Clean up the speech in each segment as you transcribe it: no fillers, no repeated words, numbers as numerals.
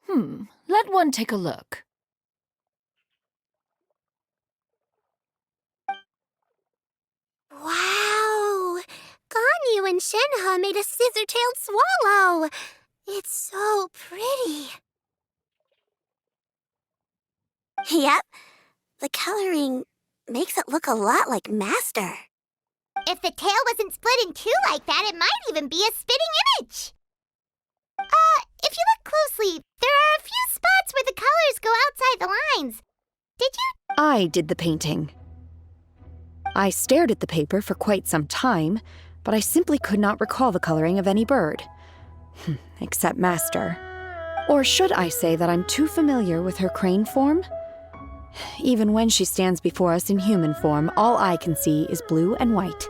Let one take a look. Wow! Ganyu and Shenhe made a scissor-tailed swallow! It's so pretty. Yep, the coloring makes it look a lot like Master. If the tail wasn't split in two like that, it might even be a spitting image. If you look closely, there are a few spots where the colors go outside the lines. Did you? I did the painting. I stared at the paper for quite some time, but I simply could not recall the coloring of any bird. Except Master. Or should I say that I'm too familiar with her crane form? Even when she stands before us in human form, all I can see is blue and white.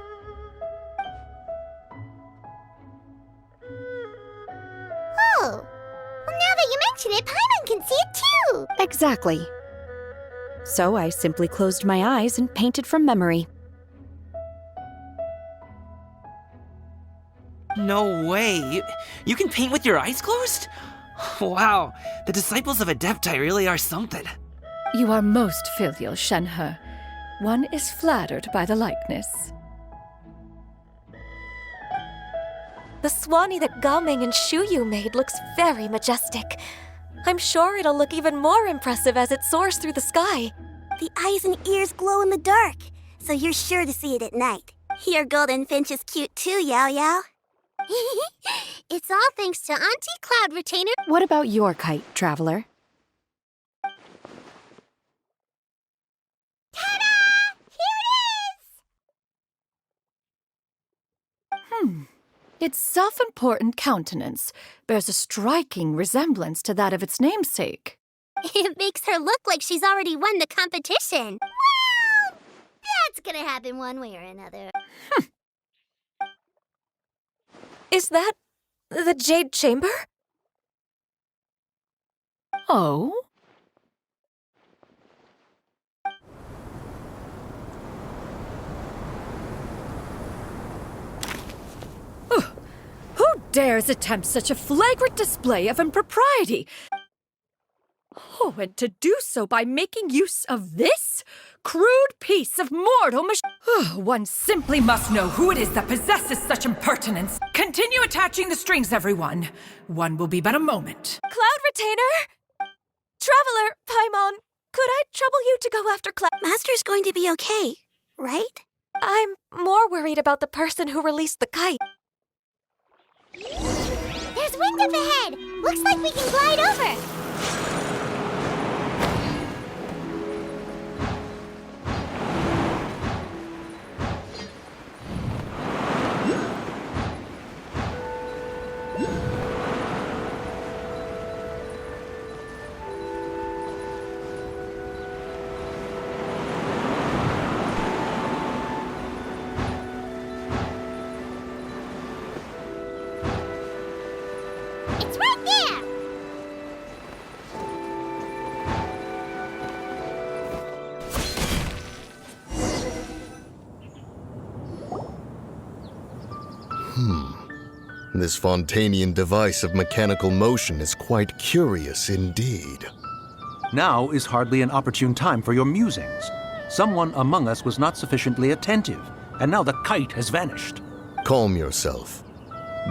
Oh, well, now that you mention it, Paimon can see it too. Exactly. So I simply closed my eyes and painted from memory. No way! You can paint with your eyes closed? Wow, the disciples of Adepti really are something. You are most filial, Shenhe. One is flattered by the likeness. The Swanee that Gaming and Shuyu made looks very majestic. I'm sure it'll look even more impressive as it soars through the sky. The eyes and ears glow in the dark, so you're sure to see it at night. Your golden finch is cute too, Yao Yao. It's all thanks to Auntie Cloud Retainer. What about your kite, Traveler? Ta-da! Here it is! Its self-important countenance bears a striking resemblance to that of its namesake. It makes her look like she's already won the competition. Well, that's gonna happen one way or another. Is that the Jade Chamber? Oh? Who dares attempt such a flagrant display of impropriety? Oh, and to do so by making use of this crude piece of mortal one simply must know who it is that possesses such impertinence. Continue attaching the strings, everyone. One will be but a moment. Cloud Retainer? Traveler, Paimon, could I trouble you to go after Cloud? Master's going to be okay, right? I'm more worried about the person who released the kite. There's wind up ahead! Looks like we can glide over! It's right there! This Fontanian device of mechanical motion is quite curious indeed. Now is hardly an opportune time for your musings. Someone among us was not sufficiently attentive, and now the kite has vanished. Calm yourself.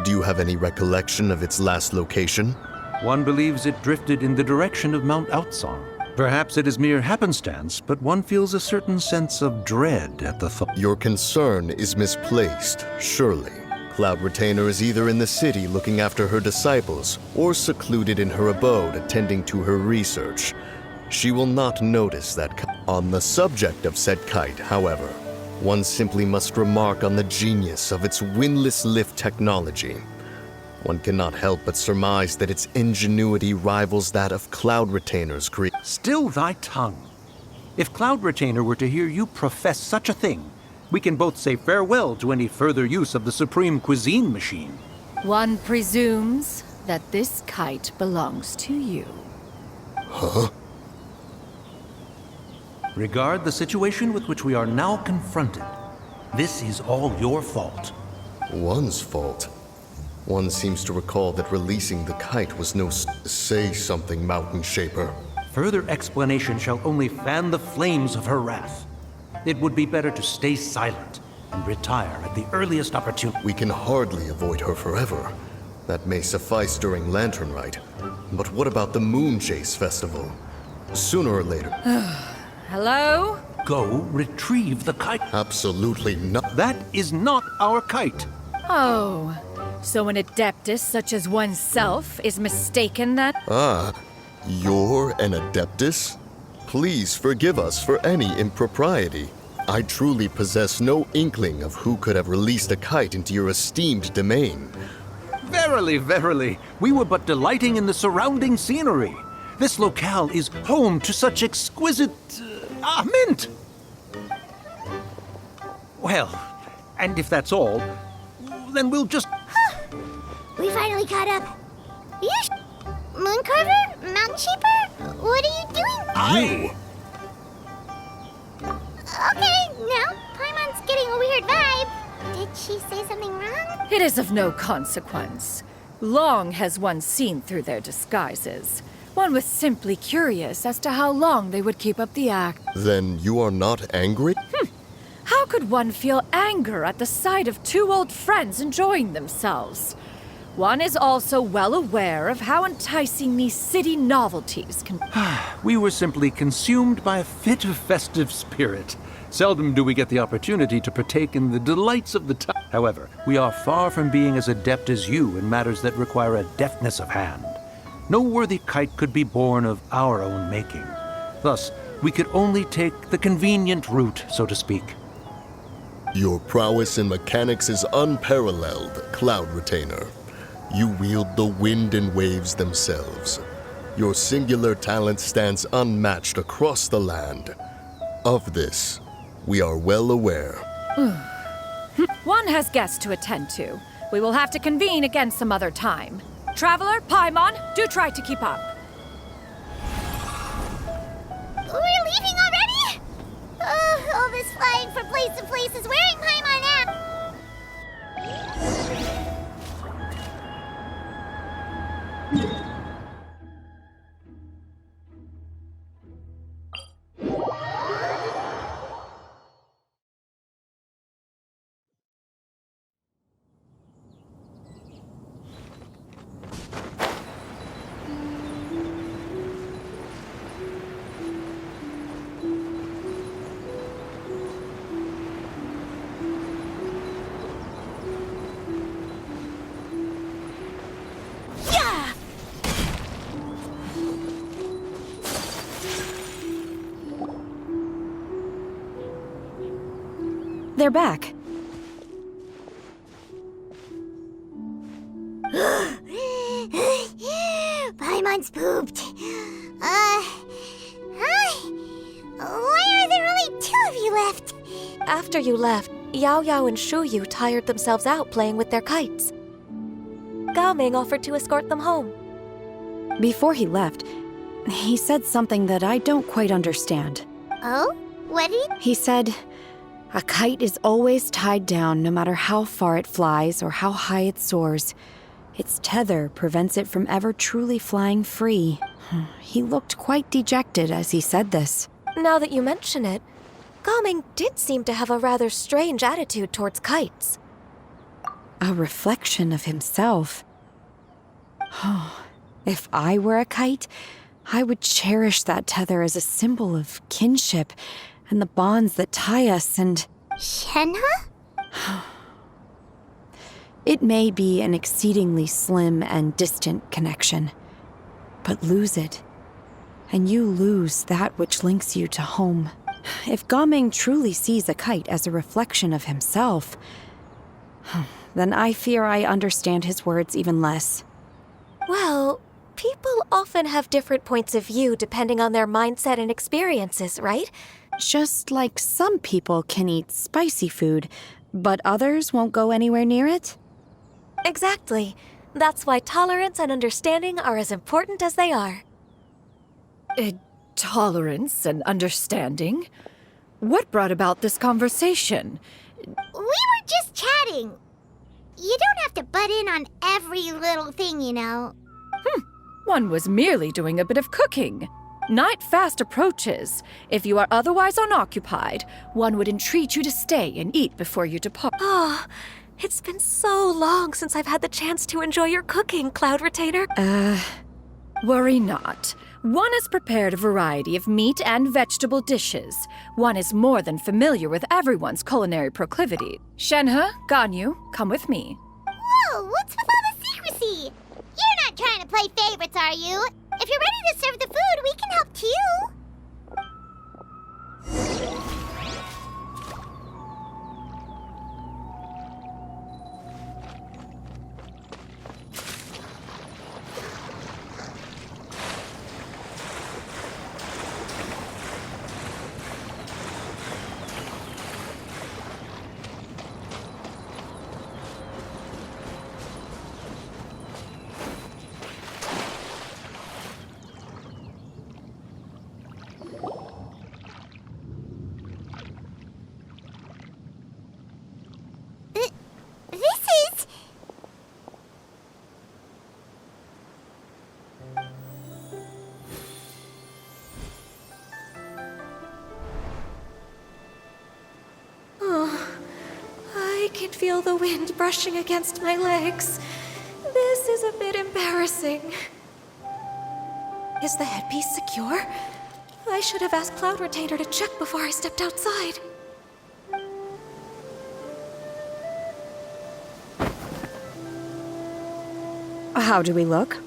Do you have any recollection of its last location? One believes it drifted in the direction of Mount Outsong. Perhaps it is mere happenstance, but one feels a certain sense of dread at the thought. Your concern is misplaced, surely. Cloud Retainer is either in the city looking after her disciples, or secluded in her abode attending to her research. She will not notice that. On the subject of said kite, however, one simply must remark on the genius of its windlass lift technology. One cannot help but surmise that its ingenuity rivals that of Cloud Retainer's creation. Still thy tongue. If Cloud Retainer were to hear you profess such a thing, we can both say farewell to any further use of the Supreme Cuisine Machine. One presumes that this kite belongs to you. Huh? Regard the situation with which we are now confronted. This is all your fault. One's fault? One seems to recall that releasing the kite was no say something, Mountain Shaper. Further explanation shall only fan the flames of her wrath. It would be better to stay silent and retire at the earliest opportunity. We can hardly avoid her forever. That may suffice during Lantern Rite. But what about the Moon Chase Festival? Sooner or later. Hello? Go retrieve the kite. Absolutely not. That is not our kite. Oh, so an adeptus such as oneself is mistaken then? Ah, you're an Adeptus? Please forgive us for any impropriety. I truly possess no inkling of who could have released a kite into your esteemed domain. Verily, verily, we were but delighting in the surrounding scenery. This locale is home to such exquisite... mint! Well, and if that's all, then we'll just... We finally caught up. Yes. Mooncarver? Mountain Shaper? What are you doing? You? Okay, no. Paimon's getting a weird vibe. Did she say something wrong? It is of no consequence. Long has one seen through their disguises. One was simply curious as to how long they would keep up the act. Then you are not angry? How could one feel anger at the sight of two old friends enjoying themselves? One is also well aware of how enticing these city novelties can... We were simply consumed by a fit of festive spirit. Seldom do we get the opportunity to partake in the delights of the time. However, we are far from being as adept as you in matters that require a deftness of hand. No worthy kite could be born of our own making. Thus, we could only take the convenient route, so to speak. Your prowess in mechanics is unparalleled, Cloud Retainer. You wield the wind and waves themselves. Your singular talent stands unmatched across the land. Of this, we are well aware. One has guests to attend to. We will have to convene again some other time. Traveler, Paimon, do try to keep up. We're leaving already? Oh, all this flying from place to place is wearing Paimon out. They're back. Paimon's pooped. Hi. Why are there only two of you left? After you left, Yao Yao and Shu Yu tired themselves out playing with their kites. Gao Ming offered to escort them home. Before he left, he said something that I don't quite understand. Oh? What did He said, a kite is always tied down no matter how far it flies or how high it soars. Its tether prevents it from ever truly flying free. He looked quite dejected as he said this. Now that you mention it, Gao Ming did seem to have a rather strange attitude towards kites. A reflection of himself. If I were a kite, I would cherish that tether as a symbol of kinship and the bonds that tie us, and... Shenhe? It may be an exceedingly slim and distant connection, but lose it, and you lose that which links you to home. If Gao Ming truly sees a kite as a reflection of himself, then I fear I understand his words even less. Well, people often have different points of view depending on their mindset and experiences, right? Just like some people can eat spicy food, but others won't go anywhere near it? Exactly. That's why tolerance and understanding are as important as they are. Tolerance and understanding? What brought about this conversation? We were just chatting. You don't have to butt in on every little thing, you know. One was merely doing a bit of cooking. Night fast approaches. If you are otherwise unoccupied, one would entreat you to stay and eat before you depart. Oh, it's been so long since I've had the chance to enjoy your cooking, Cloud Retainer. Worry not. One has prepared a variety of meat and vegetable dishes. One is more than familiar with everyone's culinary proclivity. Shenhe, Ganyu, come with me. Whoa, what's with all the secrecy? You're not trying to play favorites, are you? If you're ready to serve the food, we can help too. I can feel the wind brushing against my legs. This is a bit embarrassing. Is the headpiece secure? I should have asked Cloud Retainer to check before I stepped outside. How do we look?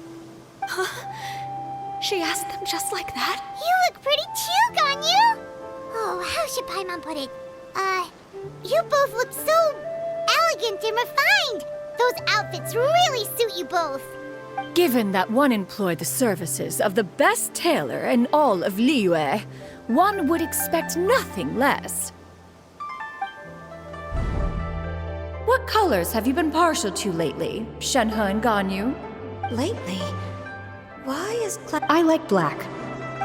She asked them just like that? You look pretty too, Ganyu. Oh, how should Paimon put it? You both look so elegant and refined. Those outfits really suit you both. Given that one employed the services of the best tailor in all of Liyue, one would expect nothing less. What colors have you been partial to lately, Shenhe and Ganyu? Lately? Why is I like black.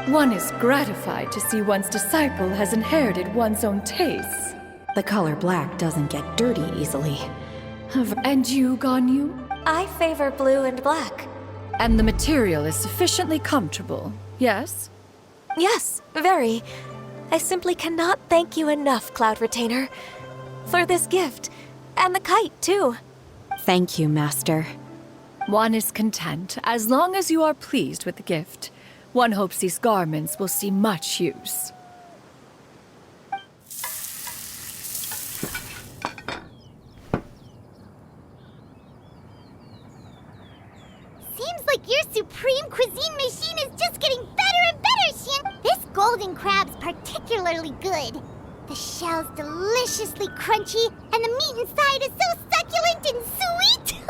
One is gratified to see one's disciple has inherited one's own tastes. The color black doesn't get dirty easily. And you, Ganyu? I favor blue and black. And the material is sufficiently comfortable, yes? Yes, very. I simply cannot thank you enough, Cloud Retainer. For this gift. And the kite, too. Thank you, Master. One is content as long as you are pleased with the gift. One hopes these garments will see much use. Seems like your supreme cuisine machine is just getting better and better, Shin. This golden crab's particularly good. The shell's deliciously crunchy, and the meat inside is so succulent and sweet.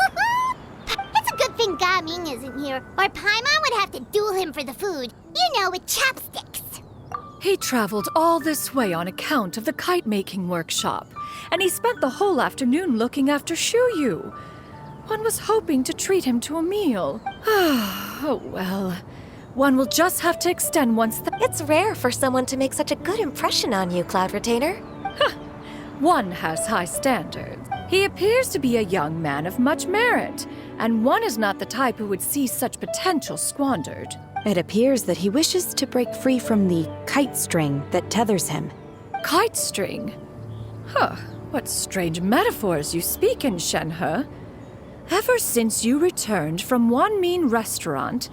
It's a good thing Gaming isn't here, or Paimon would have to duel him for the food. You know, with chopsticks. He traveled all this way on account of the kite-making workshop, and he spent the whole afternoon looking after Shuyu. One was hoping to treat him to a meal. Oh well. One will just have to extend one's It's rare for someone to make such a good impression on you, Cloud Retainer. One has high standards. He appears to be a young man of much merit, and one is not the type who would see such potential squandered. It appears that he wishes to break free from the kite string that tethers him. Kite string? What strange metaphors you speak in, Shenhe. Ever since you returned from one mean restaurant,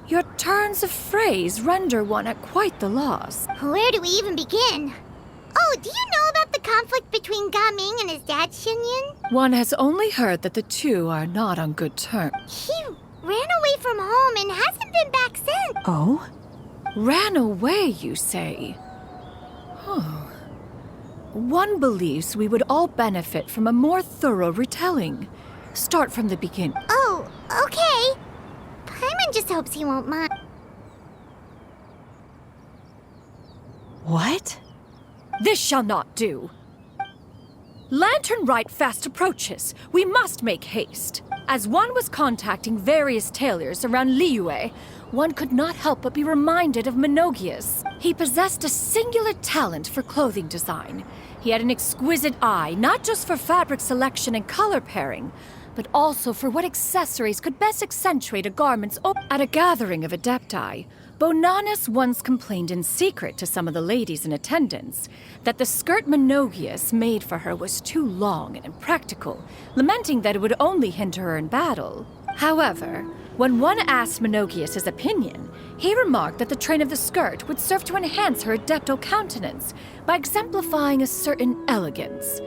your turns of phrase render one at quite the loss. Where do we even begin? Oh, do you know about the conflict between Gaming and his dad, Shinyan? One has only heard that the two are not on good terms. He ran away from home and hasn't been back since. Oh? Ran away, you say? One believes we would all benefit from a more thorough retelling. Start from the beginning. Oh, okay. Paimon just hopes he won't mind. What? This shall not do. Lantern Rite fast approaches. We must make haste. As one was contacting various tailors around Liyue, one could not help but be reminded of Menogius. He possessed a singular talent for clothing design. He had an exquisite eye, not just for fabric selection and color pairing, but also for what accessories could best accentuate a garment's At a gathering of Adepti, Bonanus once complained in secret to some of the ladies in attendance that the skirt Menogius made for her was too long and impractical, lamenting that it would only hinder her in battle. However, when one asked Menogius his opinion, he remarked that the train of the skirt would serve to enhance her adeptal countenance by exemplifying a certain elegance.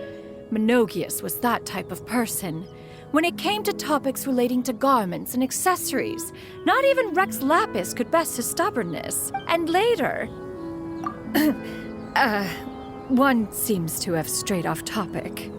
Menogius was that type of person. When it came to topics relating to garments and accessories, not even Rex Lapis could best his stubbornness. And later... one seems to have strayed off topic.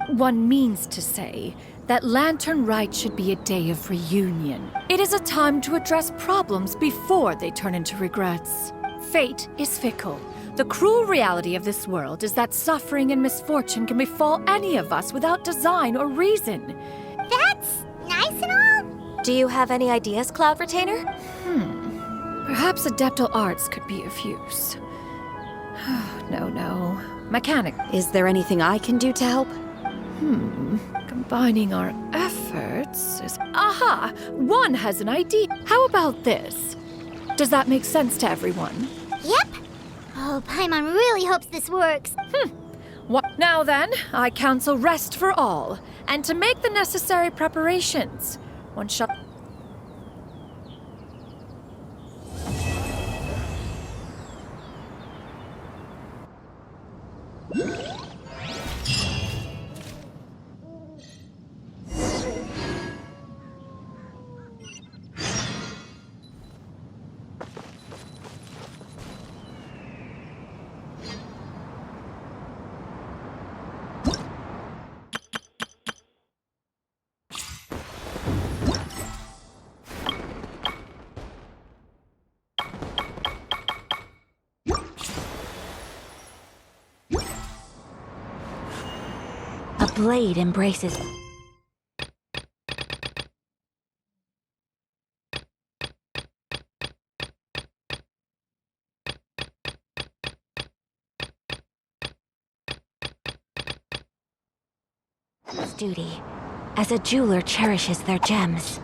One means to say that Lantern Rite should be a day of reunion. It is a time to address problems before they turn into regrets. Fate is fickle. The cruel reality of this world is that suffering and misfortune can befall any of us without design or reason. That's nice and all. Do you have any ideas, Cloud Retainer? Perhaps adeptal arts could be of use. No. Mechanic. Is there anything I can do to help? Combining our efforts is... Aha! One has an idea. How about this? Does that make sense to everyone? Yep. Oh, Paimon really hopes this works. What? Now then, I counsel rest for all, and to make the necessary preparations. One shall... A blade embraces... duty, as a jeweler cherishes their gems.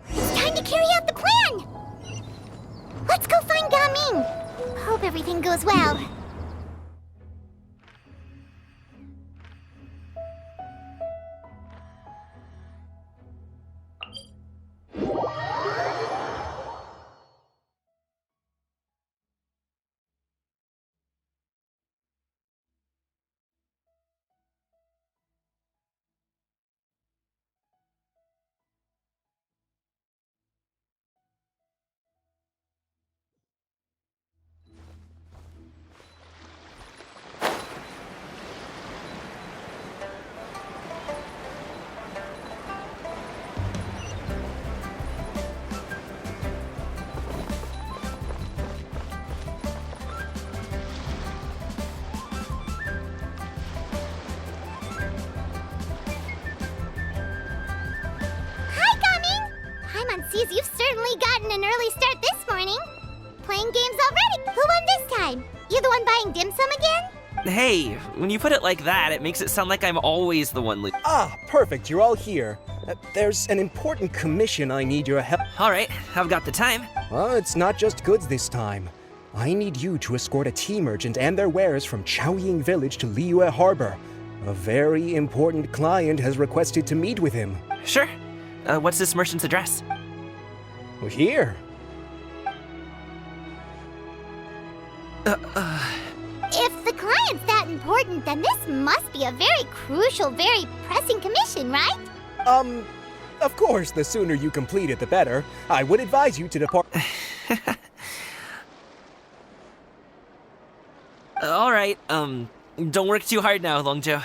It's time to carry out the plan! Let's go find Gaming! Hope everything goes well. Sees you've certainly gotten an early start this morning. Playing games already. Who won this time? You the one buying dim sum again? Hey, when you put it like that, it makes it sound like I'm always the one Ah, perfect, you're all here. There's an important commission I need your help. Alright, I've got the time. Well, it's not just goods this time. I need you to escort a tea merchant and their wares from Chaoying Village to Liyue Harbor. A very important client has requested to meet with him. Sure. What's this merchant's address? Here. If the client's that important, then this must be a very crucial, very pressing commission, right? Of course, the sooner you complete it, the better. I would advise you to depart. All right, don't work too hard now, Longjo.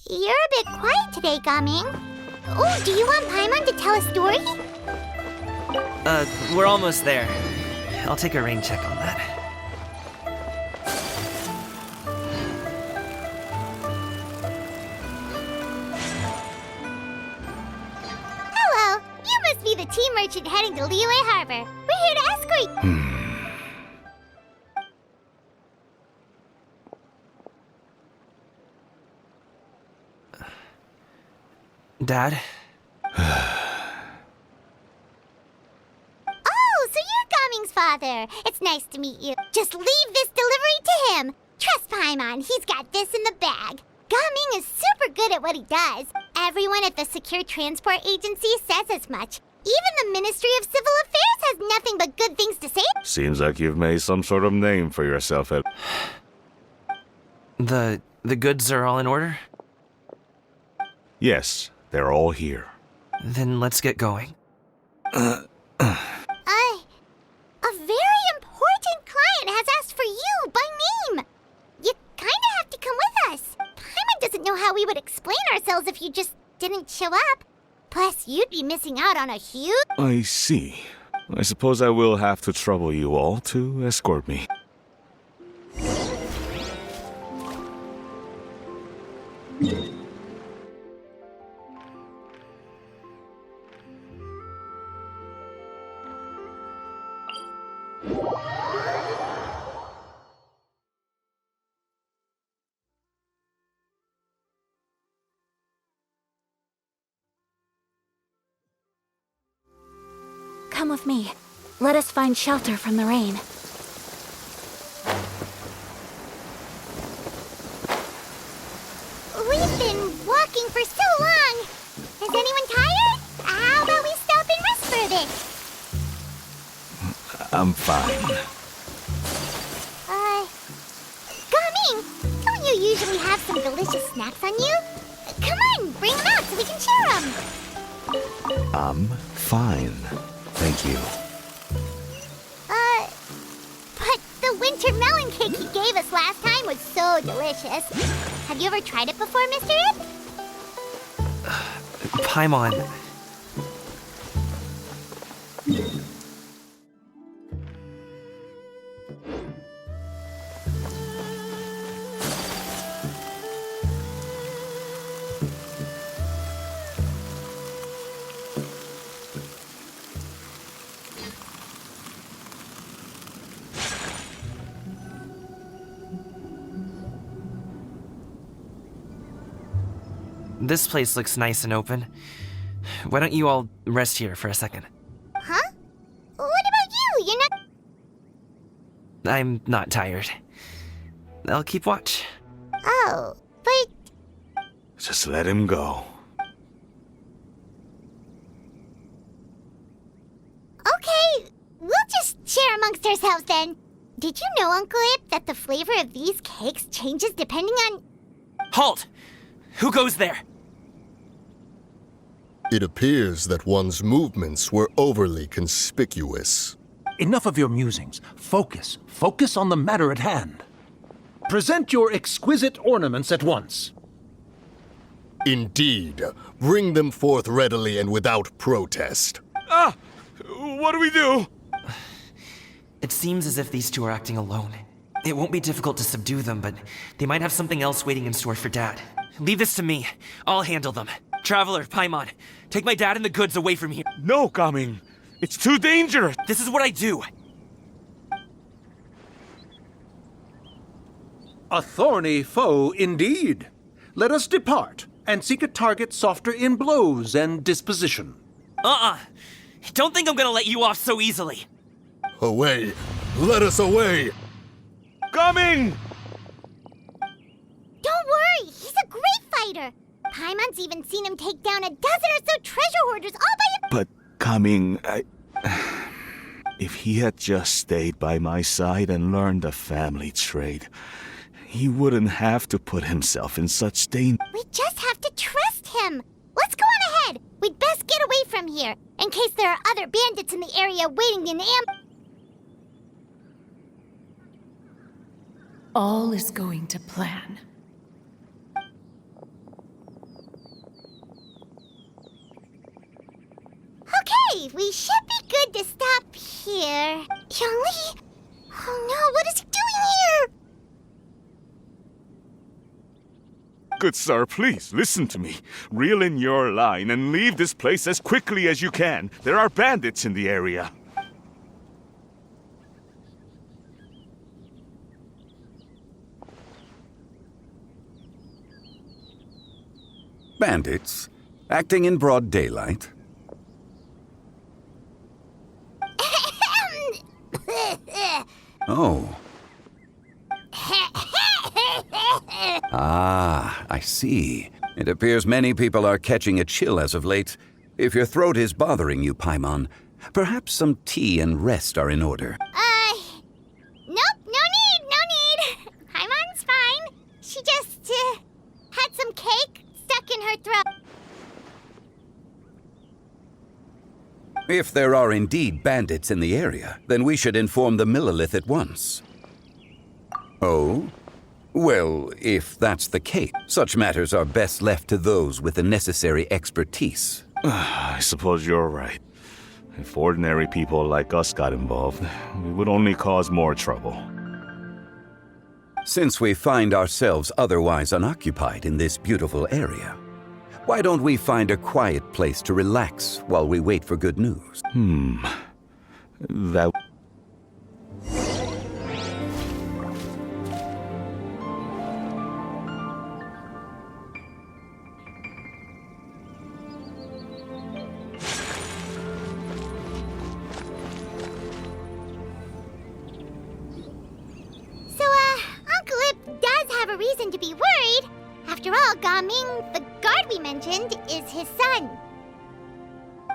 You're a bit quiet today, Gaming. Oh, do you want Paimon to tell a story? We're almost there. I'll take a rain check on that. Hello, you must be the tea merchant heading to Liyue Harbor. We're here to escort you. Dad? Oh, so you're Gaming's father. It's nice to meet you. Just leave this delivery to him. Trust Paimon, he's got this in the bag. Gaming is super good at what he does. Everyone at the Secure Transport Agency says as much. Even the Ministry of Civil Affairs has nothing but good things to say. Seems like you've made some sort of name for yourself at... The goods are all in order? Yes, they're all here. Then let's get going. A very important client has asked for you by name. You kinda have to come with us. Paimon doesn't know how we would explain ourselves if you just didn't show up. Plus, you'd be missing out on a huge... I see. I suppose I will have to trouble you all to escort me. Come with me. Let us find shelter from the rain. We've been walking for so long. Is anyone tired? How about we stop and rest for a bit? I'm fine. Gaming, don't you usually have some delicious snacks on you? Come on, bring them out so we can share them. I'm fine. Thank you. But the winter melon cake he gave us last time was so delicious. Have you ever tried it before, Mr. Ip? Paimon. This place looks nice and open. Why don't you all rest here for a second? Huh? What about you? You're not... I'm not tired. I'll keep watch. Oh, but... Just let him go. Okay, we'll just share amongst ourselves then. Did you know, Uncle Ip, that the flavor of these cakes changes depending on... Halt! Who goes there? It appears that one's movements were overly conspicuous. Enough of your musings. Focus. Focus on the matter at hand. Present your exquisite ornaments at once. Indeed. Bring them forth readily and without protest. Ah! What do we do? It seems as if these two are acting alone. It won't be difficult to subdue them, but they might have something else waiting in store for Dad. Leave this to me. I'll handle them. Traveler, Paimon, take my dad and the goods away from here. No, Gaming. It's too dangerous. This is what I do. A thorny foe indeed. let us depart and seek a target softer in blows and disposition. Don't think I'm gonna let you off so easily. Away! Let us away! Coming! Don't worry, he's a great fighter. Paimon's even seen him take down a dozen or so treasure hoarders all by But coming, if he had just stayed by my side and learned the family trade, he wouldn't have to put himself in such danger. We just have to trust him. Let's go on ahead. We'd best get away from here, in case there are other bandits in the area waiting in ambush. All is going to plan. Okay, we should be good to stop here. Yangli? Oh no, what is he doing here? Good sir, please, listen to me. Reel in your line and leave this place as quickly as you can. There are bandits in the area. Bandits? Acting in broad daylight? Oh. Ah, I see. It appears many people are catching a chill as of late. If your throat is bothering you, Paimon, perhaps some tea and rest are in order. Nope, no need. Paimon's fine. She just, had some cake stuck in her throat. If there are indeed bandits in the area, then we should inform the Millilith at once. Oh? Well, if that's the case, such matters are best left to those with the necessary expertise. I suppose you're right. If ordinary people like us got involved, we would only cause more trouble. Since we find ourselves otherwise unoccupied in this beautiful area, why don't we find a quiet place to relax while we wait for good news? That... Uncle Ip does have a reason to be worried. After all, Gaming, the guard we mentioned, is his son.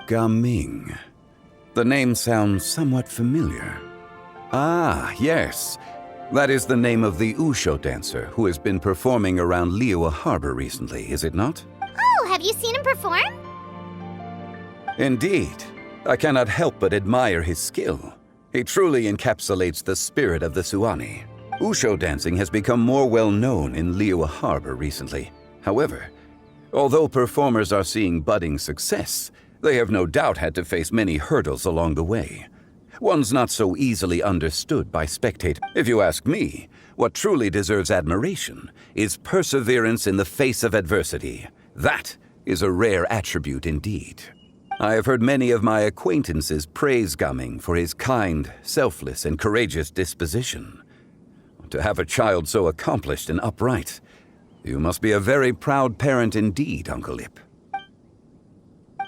Gaming. The name sounds somewhat familiar. Ah, yes. That is the name of the Usho dancer who has been performing around Liyue Harbor recently, is it not? Oh, have you seen him perform? Indeed. I cannot help but admire his skill. He truly encapsulates the spirit of the Suwani. Usho dancing has become more well known in Liyue Harbor recently. However, although performers are seeing budding success, they have no doubt had to face many hurdles along the way. One's not so easily understood by spectators. If you ask me, what truly deserves admiration is perseverance in the face of adversity. That is a rare attribute indeed. I have heard many of my acquaintances praise Gaming for his kind, selfless, and courageous disposition. To have a child so accomplished and upright, you must be a very proud parent indeed, Uncle Ip.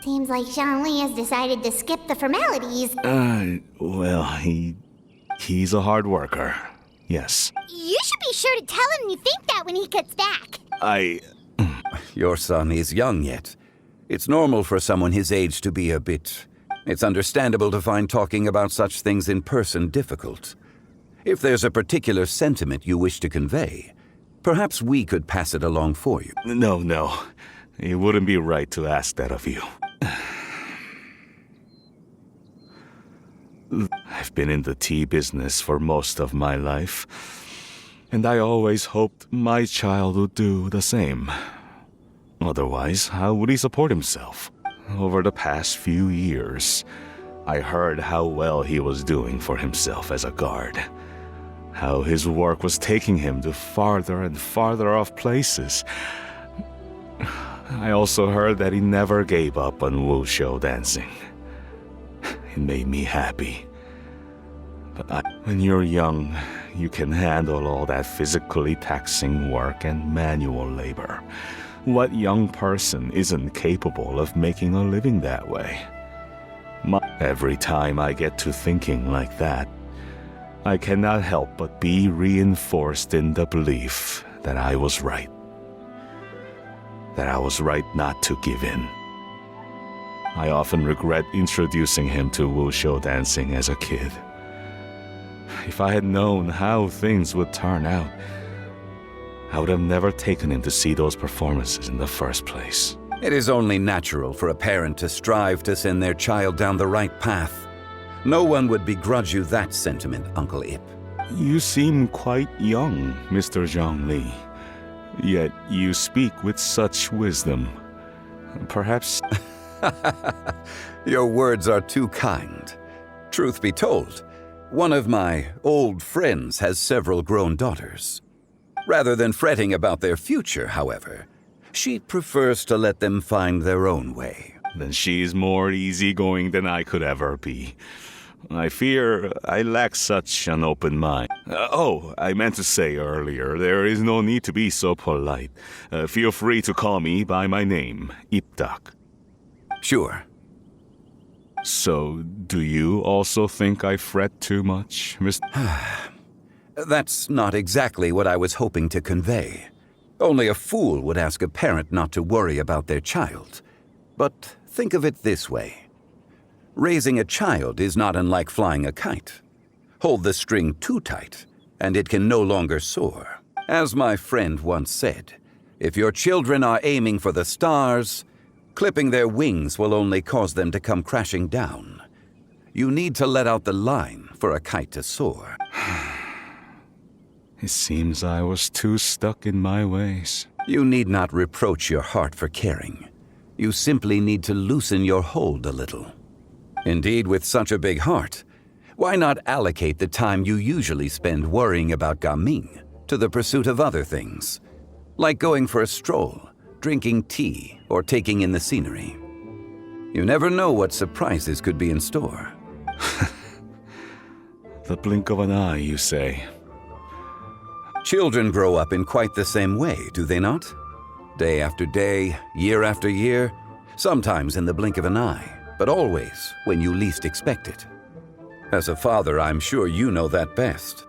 Seems like Zhangli has decided to skip the formalities. Well, he's a hard worker. Yes. You should be sure to tell him you think that when he gets back. Your son is young yet. It's normal for someone his age to be a bit... It's understandable to find talking about such things in person difficult. If there's a particular sentiment you wish to convey, perhaps we could pass it along for you. No. It wouldn't be right to ask that of you. I've been in the tea business for most of my life, and I always hoped my child would do the same. Otherwise, how would he support himself? Over the past few years, I heard how well he was doing for himself as a guard. How his work was taking him to farther and farther off places. I also heard that he never gave up on wushu dancing. It made me happy. But when you're young, you can handle all that physically taxing work and manual labor. What young person isn't capable of making a living that way? Every time I get to thinking like that, I cannot help but be reinforced in the belief that I was right. That I was right not to give in. I often regret introducing him to wushou dancing as a kid. If I had known how things would turn out, I would have never taken him to see those performances in the first place. It is only natural for a parent to strive to send their child down the right path. No one would begrudge you that sentiment, Uncle Ip. You seem quite young, Mr. Zhongli. Yet you speak with such wisdom. Perhaps... Your words are too kind. Truth be told, one of my old friends has several grown daughters. Rather than fretting about their future, however, she prefers to let them find their own way. Then she's more easygoing than I could ever be. I fear I lack such an open mind. I meant to say earlier, there is no need to be so polite. Feel free to call me by my name, Ipdak. Sure. So, do you also think I fret too much, Mr. That's not exactly what I was hoping to convey. Only a fool would ask a parent not to worry about their child. But think of it this way. Raising a child is not unlike flying a kite. Hold the string too tight, and it can no longer soar. As my friend once said, if your children are aiming for the stars, clipping their wings will only cause them to come crashing down. You need to let out the line for a kite to soar. It seems I was too stuck in my ways. You need not reproach your heart for caring. You simply need to loosen your hold a little. Indeed, with such a big heart, why not allocate the time you usually spend worrying about Gaming to the pursuit of other things, like going for a stroll, drinking tea, or taking in the scenery? You never know what surprises could be in store. The blink of an eye, you say? Children grow up in quite the same way, do they not? Day after day, year after year, sometimes in the blink of an eye, but always when you least expect it. As a father, I'm sure you know that best.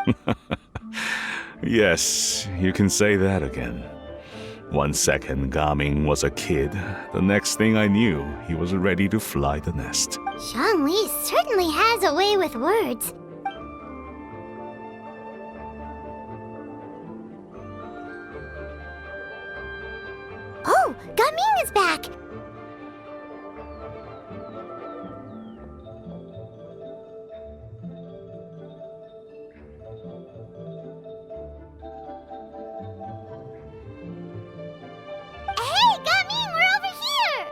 Yes, you can say that again. 1 second, Gaming was a kid. The next thing I knew, he was ready to fly the nest. Zhongli certainly has a way with words. Oh, Gaming is back! Hey, Gaming, we're over here!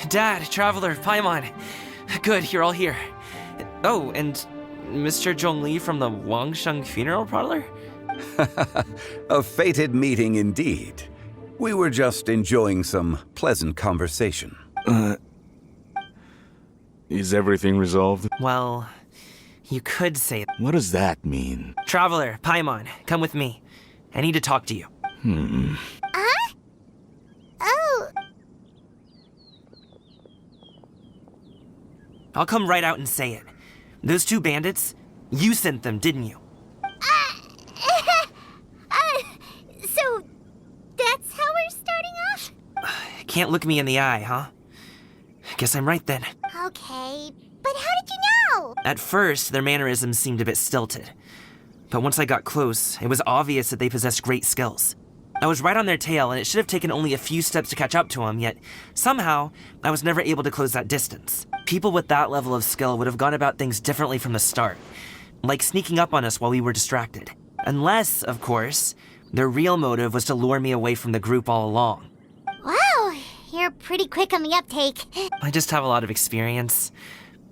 Dad, Traveler, Paimon. Good, you're all here. Oh, and Mr. Zhongli from the Wangsheng Funeral Parlor? A fated meeting indeed. We were just enjoying some pleasant conversation. Is everything resolved? Well, you could say that. What does that mean? Traveler, Paimon, come with me. I need to talk to you. Huh? Oh, I'll come right out and say it. Those 2 bandits, you sent them, didn't you? so that's how we're starting off? Can't look me in the eye, huh? Guess I'm right then. Okay, but how did you know? At first, their mannerisms seemed a bit stilted. But once I got close, it was obvious that they possessed great skills. I was right on their tail, and it should have taken only a few steps to catch up to them, yet somehow, I was never able to close that distance. People with that level of skill would have gone about things differently from the start, like sneaking up on us while we were distracted. Unless, of course, their real motive was to lure me away from the group all along. Wow, you're pretty quick on the uptake. I just have a lot of experience.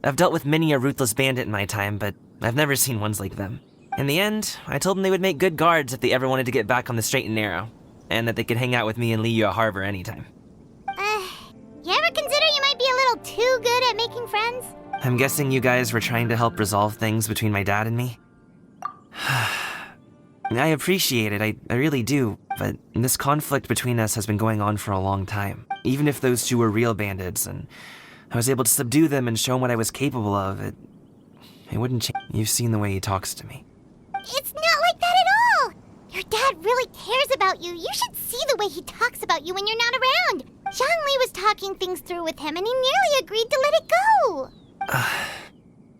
I've dealt with many a ruthless bandit in my time, but I've never seen ones like them. In the end, I told them they would make good guards if they ever wanted to get back on the straight and narrow, and that they could hang out with me in Liyue Harbor anytime. You ever consider you might be a little too good at making friends? I'm guessing you guys were trying to help resolve things between my dad and me? I appreciate it, I really do, but this conflict between us has been going on for a long time. Even if those two were real bandits, and I was able to subdue them and show him what I was capable of, it wouldn't change. You've seen the way he talks to me. It's not like that at all! Your dad really cares about you. You should see the way he talks about you when you're not around. Zhongli was talking things through with him, and he nearly agreed to let it go.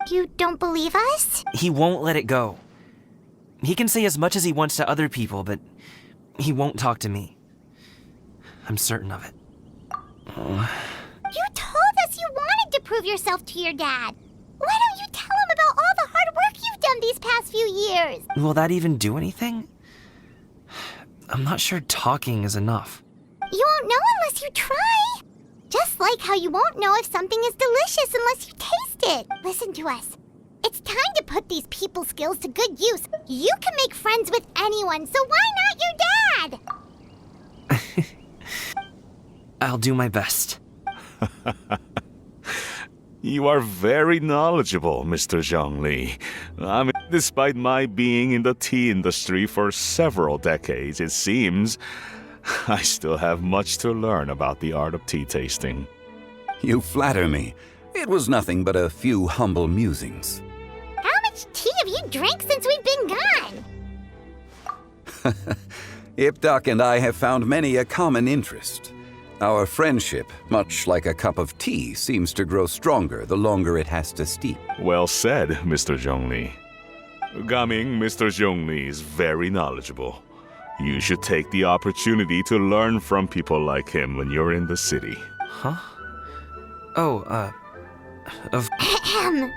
You don't believe us? He won't let it go. He can say as much as he wants to other people, but he won't talk to me. I'm certain of it. You told us you wanted to prove yourself to your dad. Why don't you tell him about all the hard work you've done these past few years? Will that even do anything? I'm not sure talking is enough. You won't know unless you try. Just like how you won't know if something is delicious unless you taste it. Listen to us. It's time to put these people skills to good use. You can make friends with anyone, so why not your dad? I'll do my best. You are very knowledgeable, Mr. Zhongli. I mean, despite my being in the tea industry for several decades, it seems I still have much to learn about the art of tea tasting. You flatter me. It was nothing but a few humble musings. How much tea have you drank since we've been gone? Ipdak and I have found many a common interest. Our friendship, much like a cup of tea, seems to grow stronger the longer it has to steep. Well said, Mr. Zhongli. Gaming, Mr. Zhongli is very knowledgeable. You should take the opportunity to learn from people like him when you're in the city. Huh? Oh, Ahem.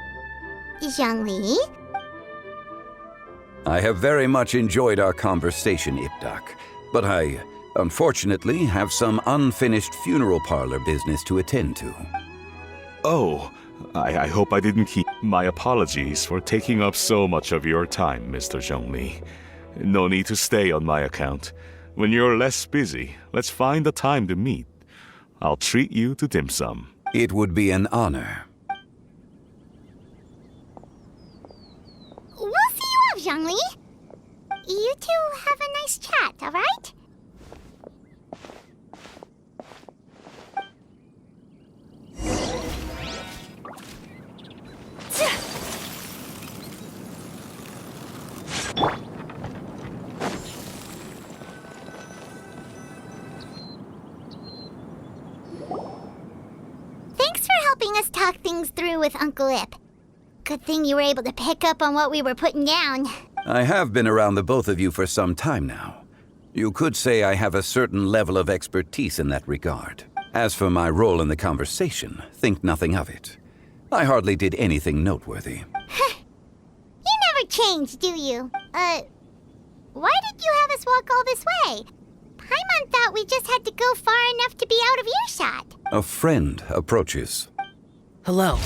Zhongli? I have very much enjoyed our conversation, Ipdak, but I, unfortunately, have some unfinished funeral parlor business to attend to. Oh, I hope I didn't keep... My apologies for taking up so much of your time, Mr. Zhongli. No need to stay on my account. When you're less busy, let's find a time to meet. I'll treat you to dim sum. It would be an honor. We'll see you off, Zhongli. You two have a nice chat, all right? Thanks for helping us talk things through with Uncle Ip. Good thing you were able to pick up on what we were putting down. I have been around the both of you for some time now. You could say I have a certain level of expertise in that regard. As for my role in the conversation, think nothing of it. I hardly did anything noteworthy. You never change, do you? Why did you have us walk all this way? Paimon thought we just had to go far enough to be out of earshot. A friend approaches. Hello.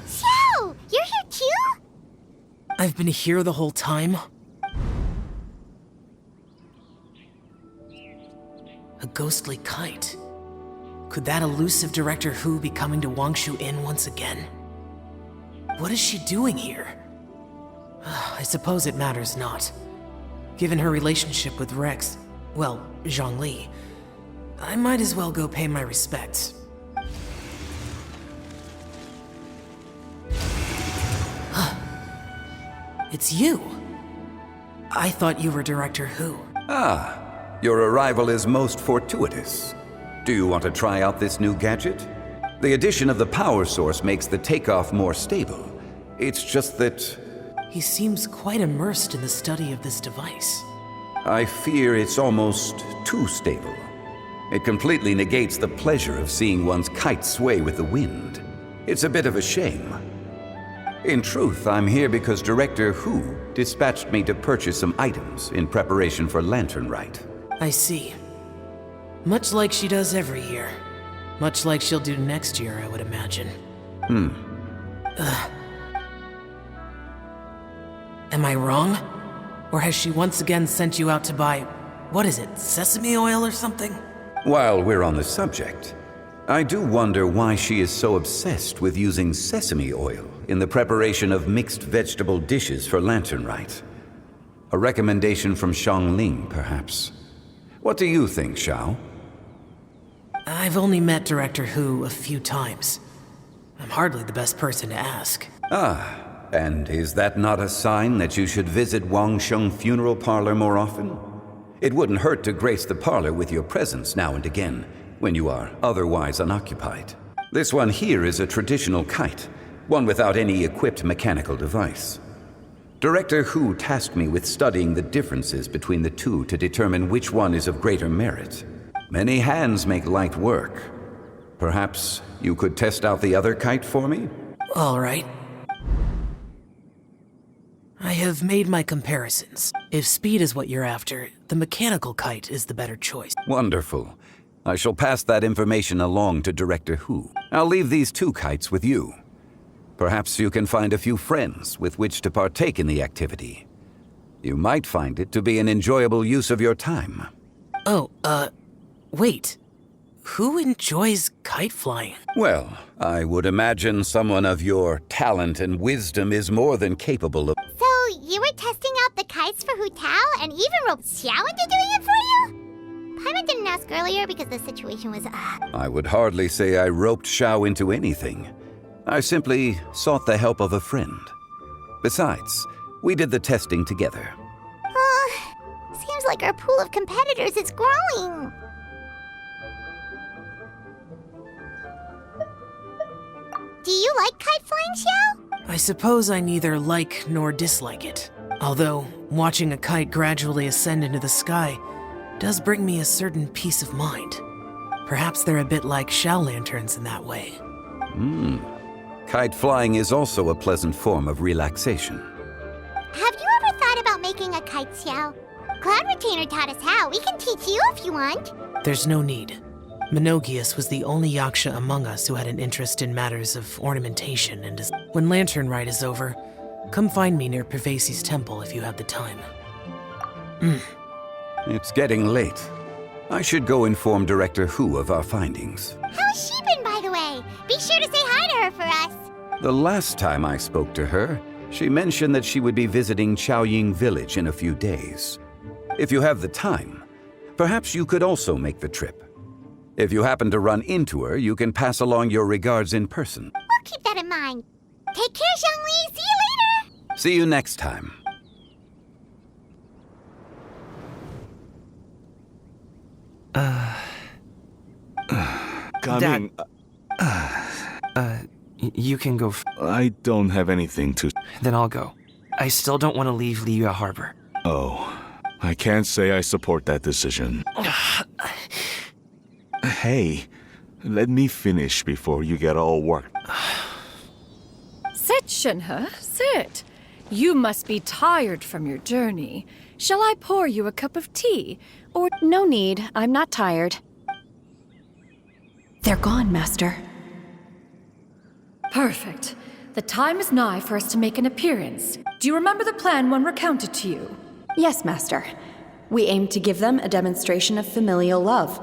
So, you're here too? I've been here the whole time. A ghostly kite. Could that elusive Director Hu be coming to Wangshu Inn once again? What is she doing here? I suppose it matters not. Given her relationship with Rex, well, Zhongli, I might as well go pay my respects. It's you! I thought you were Director Hu. Ah, your arrival is most fortuitous. Do you want to try out this new gadget? The addition of the power source makes the takeoff more stable. It's just that... He seems quite immersed in the study of this device. I fear it's almost too stable. It completely negates the pleasure of seeing one's kite sway with the wind. It's a bit of a shame. In truth, I'm here because Director Hu dispatched me to purchase some items in preparation for Lantern Rite. I see. Much like she does every year. Much like she'll do next year, I would imagine. Am I wrong? Or has she once again sent you out to buy, what is it, sesame oil or something? While we're on the subject, I do wonder why she is so obsessed with using sesame oil in the preparation of mixed vegetable dishes for Lantern Rite. A recommendation from Xiangling, perhaps. What do you think, Xiao? I've only met Director Hu a few times. I'm hardly the best person to ask. Ah, and is that not a sign that you should visit Wangsheng Funeral Parlor more often? It wouldn't hurt to grace the parlor with your presence now and again, when you are otherwise unoccupied. This one here is a traditional kite, one without any equipped mechanical device. Director Hu tasked me with studying the differences between the two to determine which one is of greater merit. Many hands make light work. Perhaps you could test out the other kite for me? All right. I have made my comparisons. If speed is what you're after, the mechanical kite is the better choice. Wonderful. I shall pass that information along to Director Hu. I'll leave these 2 kites with you. Perhaps you can find a few friends with which to partake in the activity. You might find it to be an enjoyable use of your time. Oh, wait. Who enjoys kite flying? Well, I would imagine someone of your talent and wisdom is more than capable of... So, you were testing out the kites for Hu Tao and even roped Xiao into doing it for you? Paimon didn't ask earlier because the situation was, I would hardly say I roped Xiao into anything. I simply sought the help of a friend. Besides, we did the testing together. Seems like our pool of competitors is growing. Do you like kite flying, Xiao? I suppose I neither like nor dislike it. Although, watching a kite gradually ascend into the sky does bring me a certain peace of mind. Perhaps they're a bit like Xiao lanterns in that way. Kite flying is also a pleasant form of relaxation. Have you ever thought about making a kite, Xiao? Cloud Retainer taught us how. We can teach you if you want. There's no need. Menogius was the only yaksha among us who had an interest in matters of ornamentation and when Lantern Rite is over, come find me near Pervasi's temple if you have the time. It's getting late. I should go inform Director Hu of our findings. How's she been, by the way? Be sure to say hi to her for us. The last time I spoke to her, she mentioned that she would be visiting Chaoying Village in a few days. If you have the time, perhaps you could also make the trip. If you happen to run into her, you can pass along your regards in person. We'll keep that in mind. Take care, Xiangli. See you later. See you next time. Coming. You can go. I don't have anything to... Then I'll go. I still don't want to leave Liyue Harbor. Oh, I can't say I support that decision. Hey, let me finish before you get all worked. Sit, Shenhe, sit. You must be tired from your journey. Shall I pour you a cup of tea? Or No need, I'm not tired. They're gone, Master. perfect. The time is nigh for us to make an appearance. Do you remember the plan one recounted to you? Yes, Master. We aim to give them a demonstration of familial love.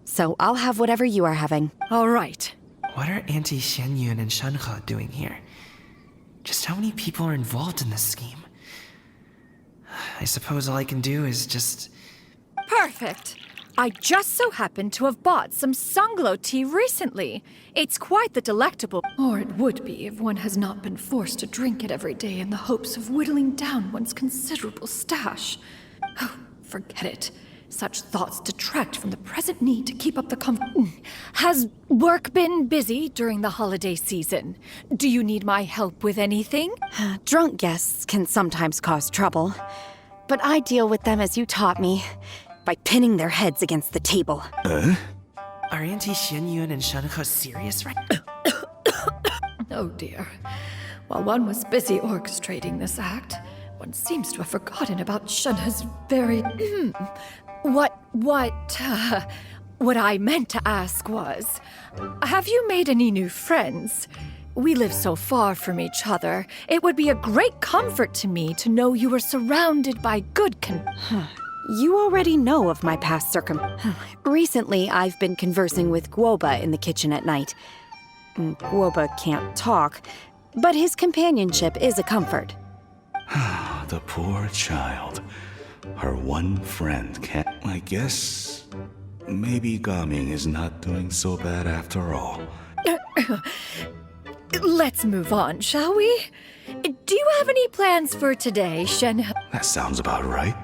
So I'll have whatever you are having. All right. What are Auntie Xianyun and Shenhe doing here? Just how many people are involved in this scheme? I suppose all I can do is just... Perfect. I just so happened to have bought some Sunglow tea recently. It's quite the delectable... Or it would be if one has not been forced to drink it every day in the hopes of whittling down one's considerable stash. Oh, forget it. Such thoughts detract from the present need to keep up the Has work been busy during the holiday season? Do you need my help with anything? Drunk guests can sometimes cause trouble, but I deal with them as you taught me, by pinning their heads against the table. Are Auntie Xianyun and Shenhe serious right Oh dear. While one was busy orchestrating this act, one seems to have forgotten about Shenhe's very... What I meant to ask was, have you made any new friends? We live so far from each other. It would be a great comfort to me to know you were surrounded by good You already know of my past Recently, I've been conversing with Guoba in the kitchen at night. Guoba can't talk, but his companionship is a comfort. The poor child. Her one friend can't... I guess... maybe Gaming is not doing so bad after all. Let's move on, shall we? Do you have any plans for today, Shenhe? That sounds about right.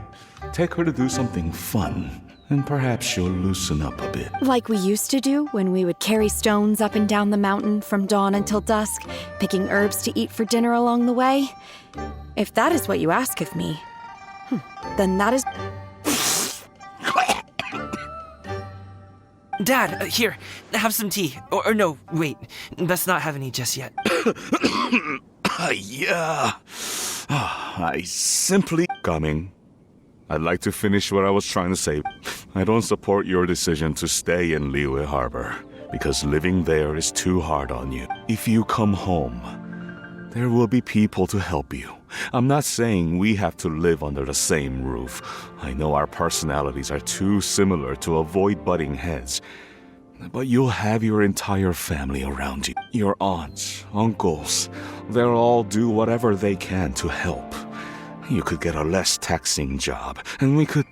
Take her to do something fun, and perhaps she'll loosen up a bit. Like we used to do when we would carry stones up and down the mountain from dawn until dusk, picking herbs to eat for dinner along the way. If that is what you ask of me, then that is... Dad, here, have some tea. Or no, wait, let's not have any just yet. Yeah. I simply... Coming. I'd like to finish what I was trying to say. I don't support your decision to stay in Liyue Harbor, because living there is too hard on you. If you come home, there will be people to help you. I'm not saying we have to live under the same roof. I know our personalities are too similar to avoid butting heads. But you'll have your entire family around you. Your aunts, uncles, they'll all do whatever they can to help. You could get a less taxing job, and we could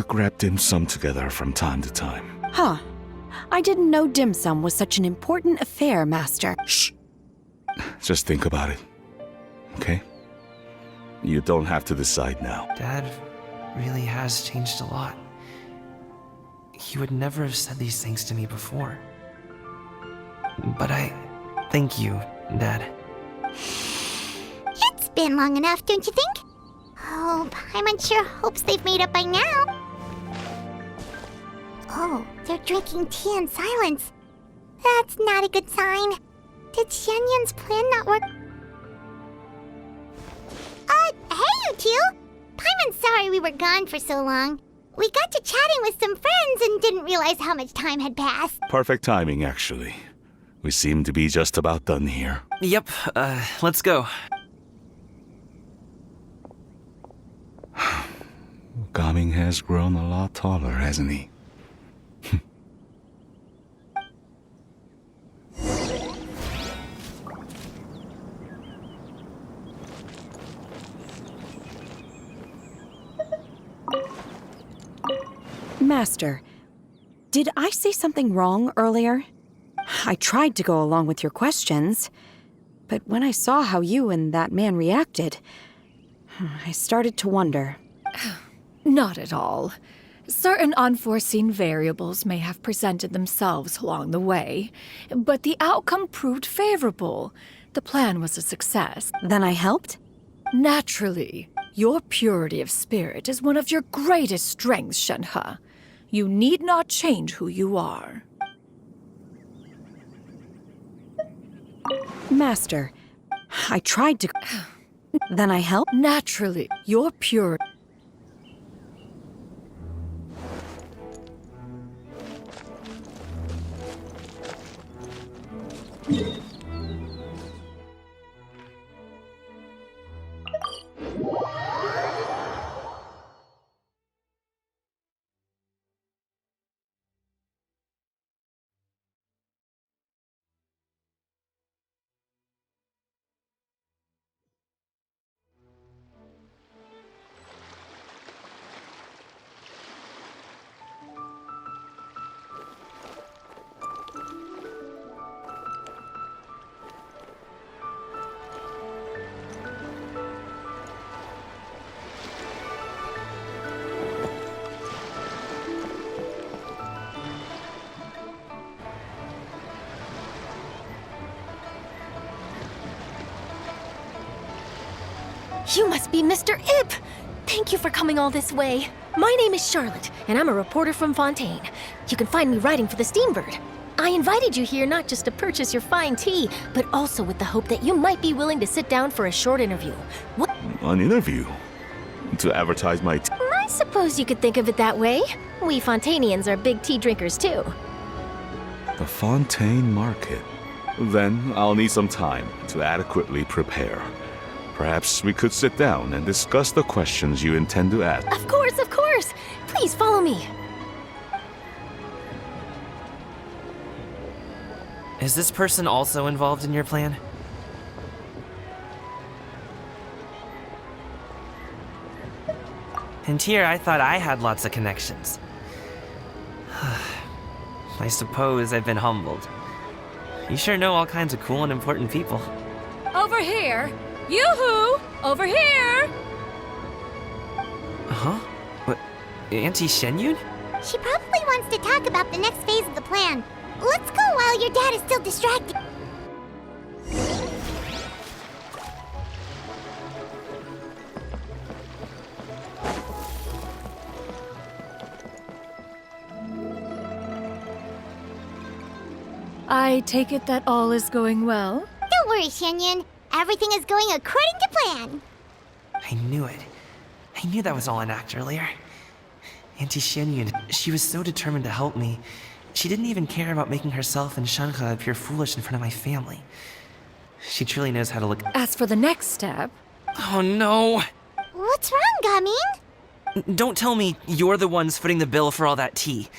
grab dim sum together from time to time. Huh. I didn't know dim sum was such an important affair, Master. Shh. Just think about it. Okay? You don't have to decide now. Dad really has changed a lot. He would never have said these things to me before. But I thank you, Dad. It's been long enough, don't you think? Oh, Paimon sure hopes they've made up by now. Oh, they're drinking tea in silence. That's not a good sign. Did Xianyun's plan not work? Hey you two! Paimon's sorry we were gone for so long. We got to chatting with some friends and didn't realize how much time had passed. Perfect timing, actually. We seem to be just about done here. Yep, let's go. Gaming has grown a lot taller, hasn't he? Master, did I say something wrong earlier? I tried to go along with your questions, but when I saw how you and that man reacted, I started to wonder. Not at all. Certain unforeseen variables may have presented themselves along the way, but the outcome proved favorable. The plan was a success. Then I helped? Naturally. Your purity of spirit is one of your greatest strengths, Shenhe. You need not change who you are. Master, I tried to... Then I helped? Naturally. Your pure... You must be Mr. Ip! Thank you for coming all this way. My name is Charlotte, and I'm a reporter from Fontaine. You can find me writing for the Steambird. I invited you here not just to purchase your fine tea, but also with the hope that you might be willing to sit down for a short interview. What? An interview? To advertise my tea? I suppose you could think of it that way. We Fontainians are big tea drinkers, too. The Fontaine Market. Then I'll need some time to adequately prepare. Perhaps we could sit down and discuss the questions you intend to ask. Of course, of course! Please follow me. Is this person also involved in your plan? And here I thought I had lots of connections. I suppose I've been humbled. You sure know all kinds of cool and important people. Over here! Yoo-hoo! Over here! Huh? What? Auntie Shenyun? She probably wants to talk about the next phase of the plan. Let's go while your dad is still distracted. I take it that all is going well? Don't worry, Shenyun. Everything is going according to plan. I knew it. I knew that was all an act earlier. Auntie Shenyun, she was so determined to help me. She didn't even care about making herself and Shanka appear foolish in front of my family. She truly knows how to look. As for the next step... Oh no! What's wrong, Gamin? Don't tell me you're the ones footing the bill for all that tea.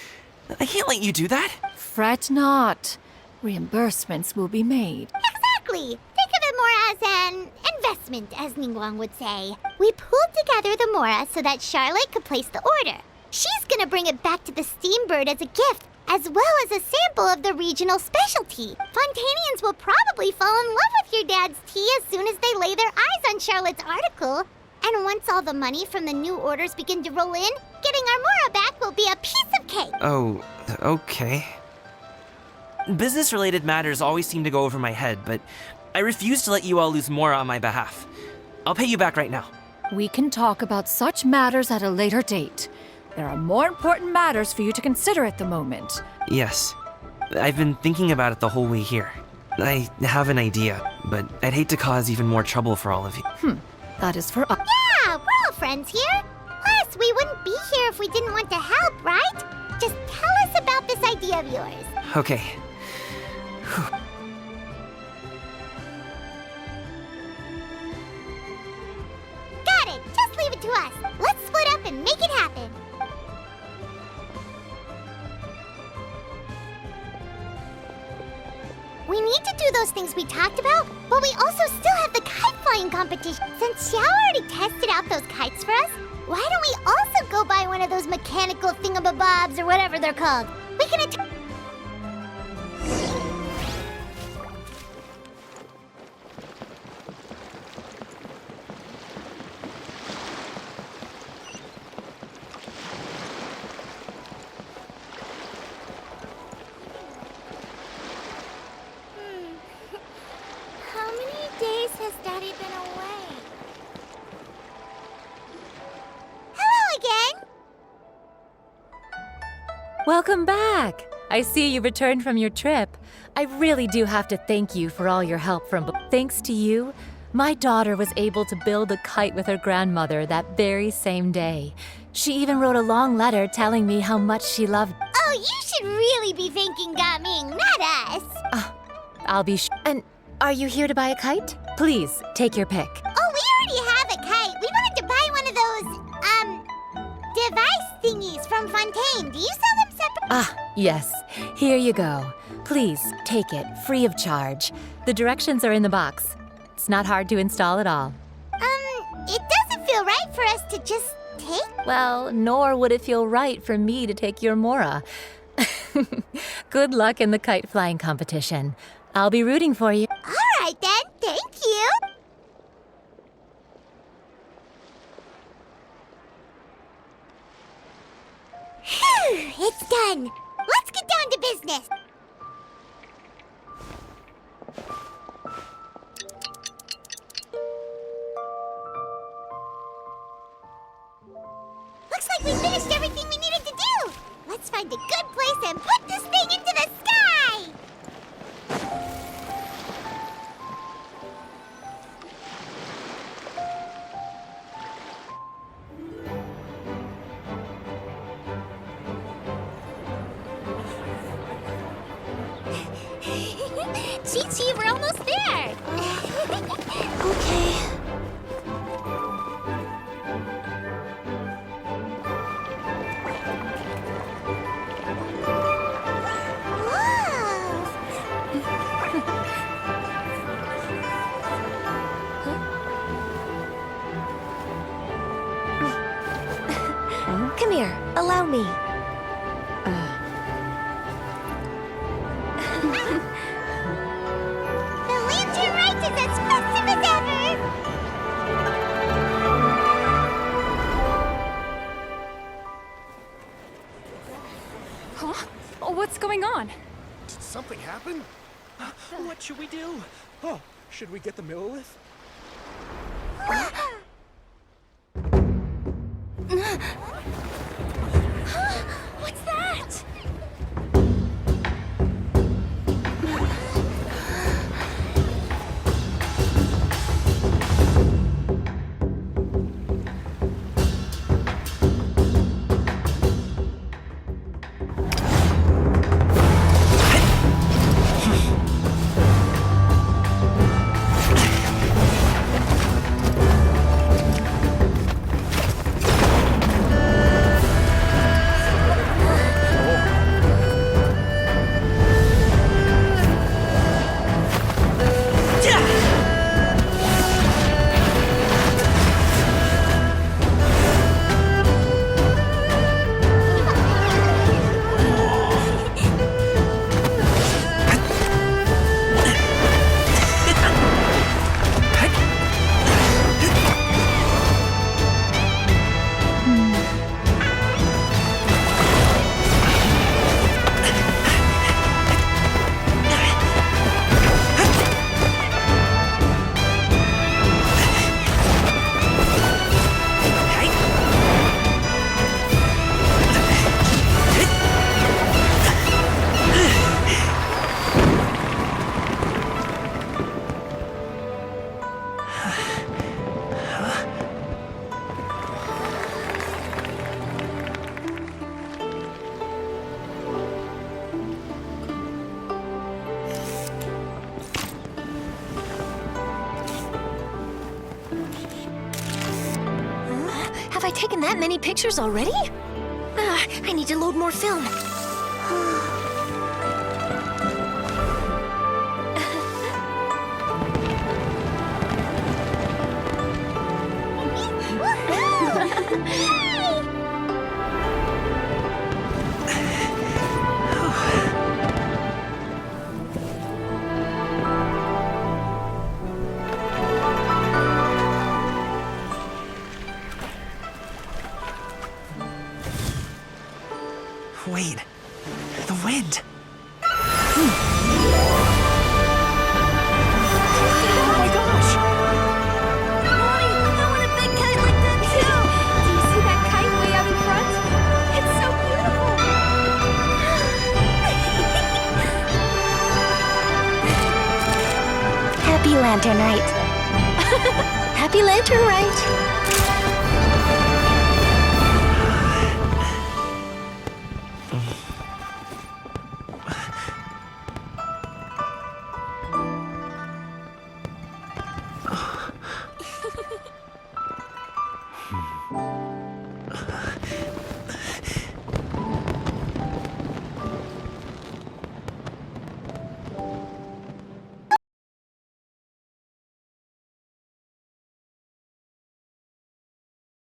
I can't let you do that. Fret not. Reimbursements will be made. Exactly. Think of it more as an investment, as Ningguang would say. We pooled together the Mora so that Charlotte could place the order. She's gonna bring it back to the Steambird as a gift, as well as a sample of the regional specialty. Fontanians will probably fall in love with your dad's tea as soon as they lay their eyes on Charlotte's article. And once all the money from the new orders begin to roll in, getting our Mora back will be a piece of cake. Oh, okay. Business-related matters always seem to go over my head, but I refuse to let you all lose Mora on my behalf. I'll pay you back right now. We can talk about such matters at a later date. There are more important matters for you to consider at the moment. Yes. I've been thinking about it the whole way here. I have an idea, but I'd hate to cause even more trouble for all of you. That is for us. Yeah, we're all friends here. Plus, we wouldn't be here if we didn't want to help, right? Just tell us about this idea of yours. Okay. Got it. Just leave it to us. Let's split up and make it happen. We need to do those things we talked about, but we also still have the kite flying competition. Since Xiao already tested out those kites for us, why don't we also go buy one of those mechanical thingamabobs or whatever they're called? We can How many days has Daddy been away? Hello again! Welcome back! I see you returned from your trip. I really do have to thank you for all your help from... Thanks to you, my daughter was able to build a kite with her grandmother that very same day. She even wrote a long letter telling me how much she loved... Oh, you should really be thanking Gaming, not us! I'll be And are you here to buy a kite? Please, take your pick. Oh, we already have a kite. We wanted to buy one of those, device thingies from Fontaine. Do you sell them separate? Yes. Here you go. Please, take it, free of charge. The directions are in the box. It's not hard to install at all. It doesn't feel right for us to just take. Well, nor would it feel right for me to take your Mora. Good luck in the kite flying competition. I'll be rooting for you. All right, then. Thank you. Phew, it's done. Let's get down to business. Looks like we finished everything we needed to do. Let's find a good place and put this thing into the sky. Chi-Chi, we're almost there. Okay. here. Allow me. The Lantern Rite is as festive as ever! Huh? Oh, what's going on? Did something happen? What should we do? Oh, should we get the Millilith? What's that? Have I taken that many pictures already? I need to load more film. Wait. The wind. Oh my gosh! Mommy, I want a big kite like that too! Do you see that kite way out in front? It's so beautiful! Happy Lantern Rite. Happy Lantern Rite.